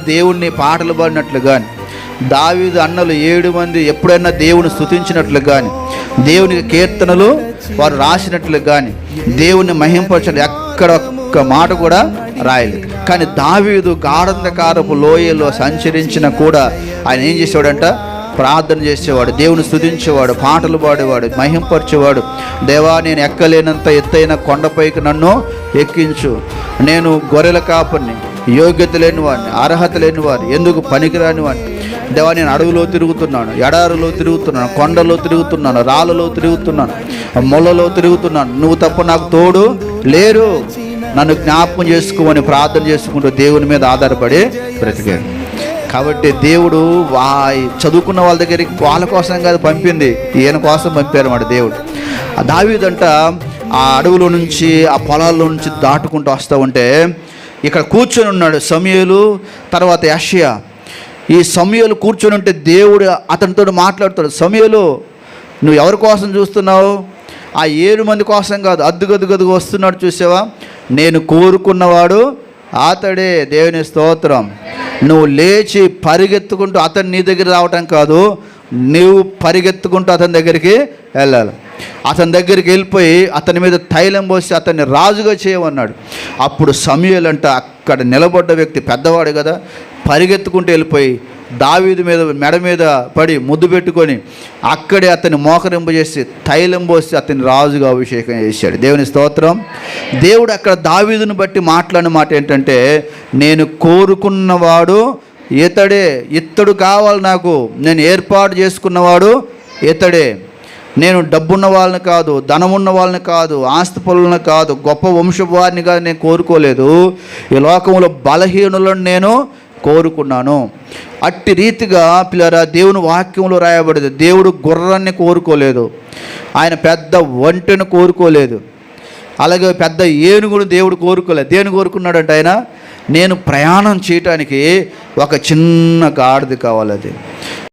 దేవుణ్ణి పాటలు పాడినట్లు కానీ, దావీదు అన్నలు 7 మంది ఎప్పుడైనా దేవుని స్తుతించినట్లు కానీ, దేవునికి కీర్తనలు వారు రాసినట్లు కానీ, దేవుని మహింపరచలు ఎక్కడ ఒక్క మాట కూడా రాయలేదు. కానీ దావీదు గాఢంధకారపు లోయలో సంచరించిన కూడా ఆయన ఏం చేసేవాడంట? ప్రార్థన చేసేవాడు, దేవుని స్తుతించేవాడు, పాటలు పాడేవాడు, మహింపరిచేవాడు. దేవా, నేను ఎక్కలేనంత ఎత్తైన కొండపైకి నన్ను ఎక్కించు, నేను గొర్రెల కాపరిని, యోగ్యత లేని వాడిని, అర్హత లేని వాడిని, ఎందుకు పనికిరాని వాడిని. దేవా, నేను అడవిలో తిరుగుతున్నాను, ఎడారిలో తిరుగుతున్నాను, కొండలో తిరుగుతున్నాను, రాళ్ళలో తిరుగుతున్నాను, మొలలో తిరుగుతున్నాను, నువ్వు తప్ప నాకు తోడు లేరు, నన్ను జ్ఞాపకం చేసుకోమని ప్రార్థన చేసుకుంటూ దేవుని మీద ఆధారపడి బ్రతికాడు. కాబట్టి దేవుడు చదువుకున్న వాళ్ళ దగ్గరికి వాళ్ళ కోసం కాదు పంపింది, ఈయన కోసం పంపారన్నమాట దేవుడు. ఆ దావీదంట ఆ అడవుల నుంచి, ఆ పొలాల్లో నుంచి దాటుకుంటూ వస్తూ ఉంటే ఇక్కడ కూర్చొని ఉన్నాడు సమూయేలు, తర్వాత యెషయా. ఈ సమూయేలు కూర్చొని ఉంటే దేవుడు అతనితో మాట్లాడుతాడు, సమూయేలు నువ్వు ఎవరి కోసం చూస్తున్నావు? ఆ 7 మంది కోసం కాదు, అద్దుగదుగదుగు వస్తున్నాడు చూసావా, నేను కోరుకున్నవాడు అతడే. దేవుని స్తోత్రం. నువ్వు లేచి పరిగెత్తుకుంటూ అతను నీ దగ్గర రావటం కాదు, నువ్వు పరిగెత్తుకుంటూ అతని దగ్గరికి వెళ్ళాలి. అతని దగ్గరికి వెళ్ళిపోయి అతని మీద తైలం పోసి అతన్ని రాజుగా చేయమన్నాడు. అప్పుడు సమూయేలు అంట అక్కడ నిలబడ్డ వ్యక్తి పెద్దవాడు కదా, పరిగెత్తుకుంటూ వెళ్ళిపోయి దావీదు మీద మెడ మీద పడి ముద్దు పెట్టుకొని అక్కడే అతన్ని మోకరింపు చేసి తైలం పోసి అతన్ని రాజుగా అభిషేకం చేశాడు. దేవుని స్తోత్రం. దేవుడు అక్కడ దావీదుని బట్టి మాట్లాడిన మాట ఏంటంటే, నేను కోరుకున్నవాడు ఇతడే, ఇతడు కావాలి నాకు, నేను ఏర్పాటు చేసుకున్నవాడు ఇతడే. నేను డబ్బున్న వాళ్ళని కాదు, ధనమున్న వాళ్ళని కాదు, ఆస్తిపరులను కాదు, గొప్ప వంశపు వారిని కాదు నేను కోరుకోలేదు, ఈ లోకంలో బలహీనులను నేను కోరుకున్నాను. అట్టి రీతిగా పిల్లరా దేవుని వాక్యంలో రాయబడింది, దేవుడు గుర్రాన్ని కోరుకోలేదు, ఆయన పెద్ద ఒంటెను కోరుకోలేదు, అలాగే పెద్ద ఏనుగును దేవుడు కోరుకోలేదు. దేని కోరుకున్నాడంటే ఆయన, నేను ప్రయాణం చేయటానికి ఒక చిన్న గాడిద కావాలి. అది